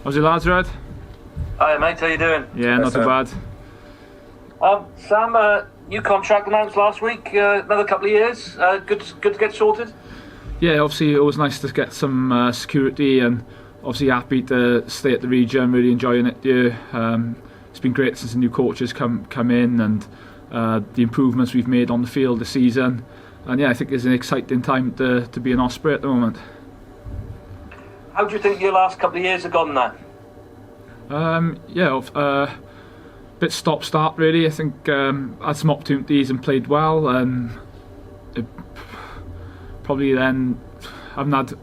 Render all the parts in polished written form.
How's your lads, Red? Hi mate, how you doing? Yeah, not too bad. Sam, new contract announced last week, another couple of years. Good to get sorted? Yeah, obviously it was nice to get some security, and obviously happy to stay at the region, really enjoying it here. It's been great since the new coaches come in, and the improvements we've made on the field this season. And yeah, I think it's an exciting time to be an Osprey at the moment. How do you think your last couple of years have gone now? Bit stop-start really. I think had some opportunities and played well, and probably then haven't had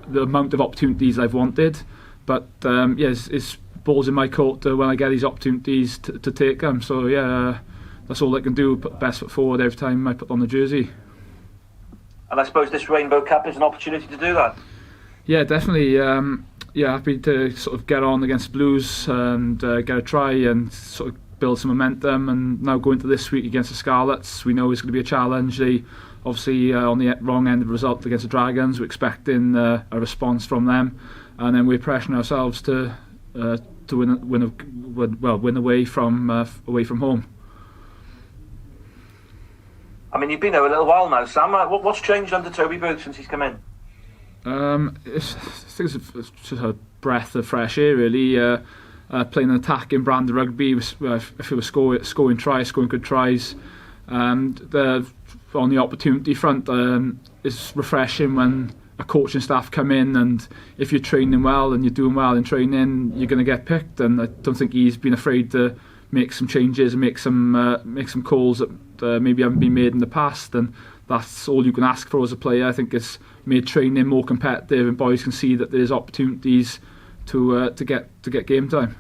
the amount of opportunities I've wanted. But it's balls in my court when I get these opportunities to take them. So yeah, that's all I can do. Put the best foot forward every time I put on the jersey. And I suppose this Rainbow Cup is an opportunity to do that. Yeah, definitely. Happy to sort of get on against Blues and get a try and sort of build some momentum. And now going to this week against the Scarlets, we know it's going to be a challenge. They obviously on the wrong end of the result against the Dragons. We're expecting a response from them, and then we're pressuring ourselves to win away from home. I mean, you've been there a little while now, Sam. What's changed under Toby Booth since he's come in? I think it's just a breath of fresh air, really. Playing an attacking brand of rugby, if it was scoring good tries, and on the opportunity front, it's refreshing when a coaching staff come in, and if you're training well and you're doing well in training, you're going to get picked. And I don't think he's been afraid to make some changes and make some calls that maybe haven't been made in the past, and that's all you can ask for as a player. I think it's made training more competitive, and boys can see that there's opportunities to get game time.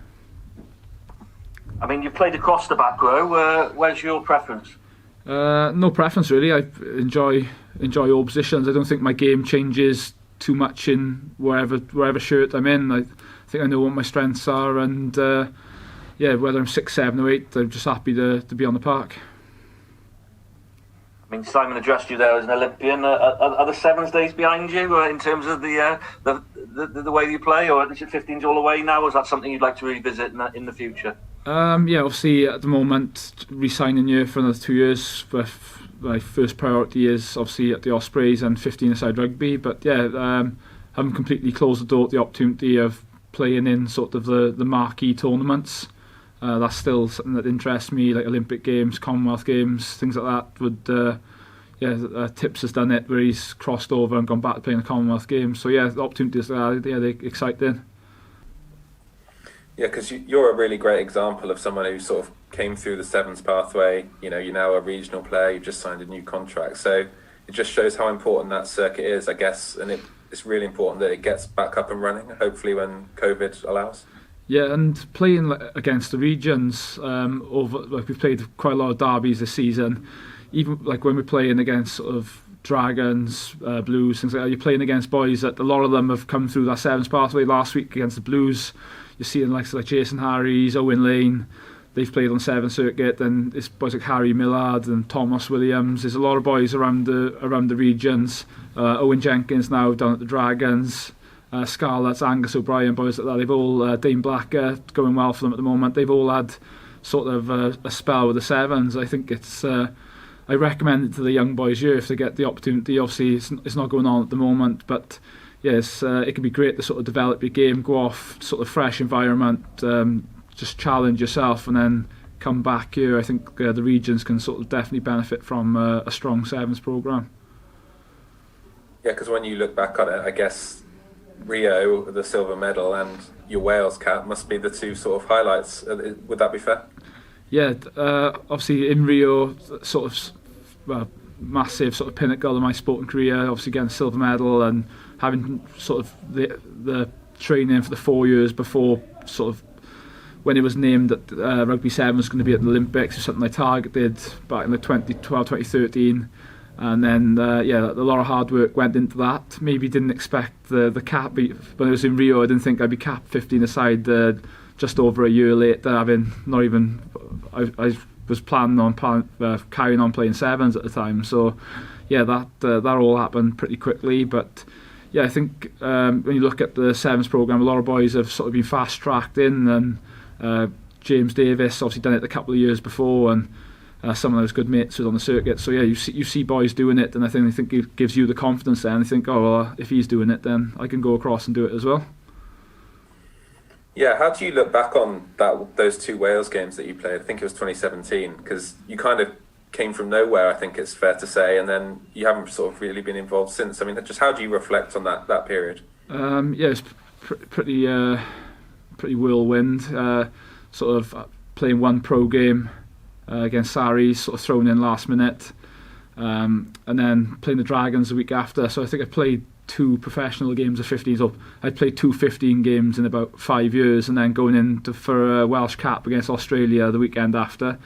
I mean, you've played across the back row. Where's your preference? No preference really. I enjoy all positions. I don't think my game changes too much in wherever shirt I'm in. I think I know what my strengths are, and whether I'm 6, 7 or 8, I'm just happy to be on the park. I mean, Simon addressed you there as an Olympian. Are the Sevens days behind you in terms of the way you play, or is it 15s all the way now, or is that something you'd like to revisit in the future? Obviously at the moment, re-signing here for another 2 years. My first priority is obviously at the Ospreys and 15-a-side rugby. But haven't completely closed the door to the opportunity of playing in sort of the marquee tournaments. That's still something that interests me, like Olympic Games, Commonwealth Games, things like that. Tips has done it where he's crossed over and gone back to playing the Commonwealth Games. So yeah, the opportunities are they're exciting. Yeah, because you're a really great example of someone who sort of came through the Sevens pathway. You know, you're now a regional player. You've just signed a new contract, so it just shows how important that circuit is, I guess, and it's really important that it gets back up and running. Hopefully, when COVID allows. Yeah, and playing against the regions, we've played quite a lot of derbies this season. Even like when we're playing against sort of Dragons, Blues, things like that, you're playing against boys that a lot of them have come through that Sevens pathway. Last week against the Blues, you're seeing like Jason Harries, Owen Lane. They've played on Seven Circuit, and it's boys like Harry Millard and Thomas Williams. There's a lot of boys around the regions. Owen Jenkins now down at the Dragons. Scarlets, Angus O'Brien, boys like that. They've all Dane Blacker going well for them at the moment. They've all had sort of a spell with the Sevens. I think it's. I recommend it to the young boys here if they get the opportunity. Obviously, it's not going on at the moment, but yes, it can be great to sort of develop your game, go off sort of fresh environment, just challenge yourself, and then come back here. I think the regions can sort of definitely benefit from a strong Sevens programme. Yeah, because when you look back on it, I guess Rio, the silver medal, and your Wales cap must be the two sort of highlights. Would that be fair? Yeah, obviously in Rio, sort of massive sort of pinnacle of my sporting career. Obviously getting a silver medal and having sort of the training for the 4 years before sort of when it was named that Rugby 7 was going to be at the Olympics, was something I targeted back in the 2012, 2013. And then, a lot of hard work went into that. Maybe didn't expect the cap. When I was in Rio, I didn't think I'd be capped 15 aside just over a year later, having not even... I was planning on carrying on playing sevens at the time. So, yeah, that all happened pretty quickly. But, yeah, I think when you look at the Sevens programme, a lot of boys have sort of been fast tracked in, and James Davis obviously done it a couple of years before, and some of those good mates was on the circuit. So yeah, you see boys doing it, and I think it gives you the confidence then. And you think, oh well, if he's doing it, then I can go across and do it as well. Yeah, how do you look back on those 2 Wales games that you played? I think it was 2017, because you kind of came from nowhere, I think it's fair to say, and then you haven't sort of really been involved since. I mean, just how do you reflect on that period? Yeah, it's pretty whirlwind. Sort of playing one pro game against Sarries, sort of thrown in last minute, and then playing the Dragons the week after. So I think I played 2 professional games of 15. So I'd played 2 15 games in about 5 years, and then going in for a Welsh Cup against Australia the weekend after.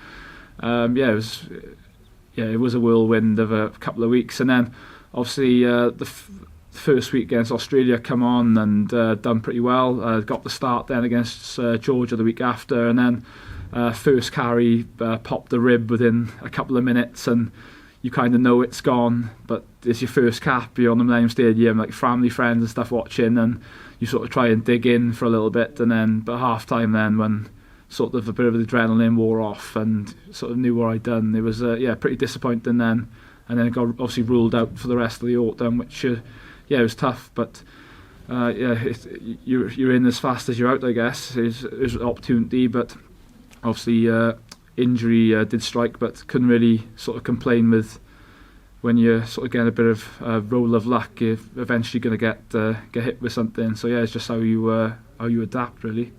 It was a whirlwind of a couple of weeks, and then obviously the first week against Australia come on and done pretty well. Got the start then against Georgia the week after, and then first carry popped the rib within a couple of minutes, and you kind of know it's gone, but it's your first cap, you're on the Millennium Stadium, like family, friends and stuff watching, and you sort of try and dig in for a little bit, and then but half time then, when sort of a bit of the adrenaline wore off and sort of knew what I'd done, it was pretty disappointing then, and then it got obviously ruled out for the rest of the autumn, which it was tough, but you're in as fast as you're out, I guess. It was an opportunity, but obviously injury did strike, but couldn't really sort of complain with when you're sort of getting a bit of roll of luck. You're eventually going to get hit with something, so yeah, it's just how you adapt, really.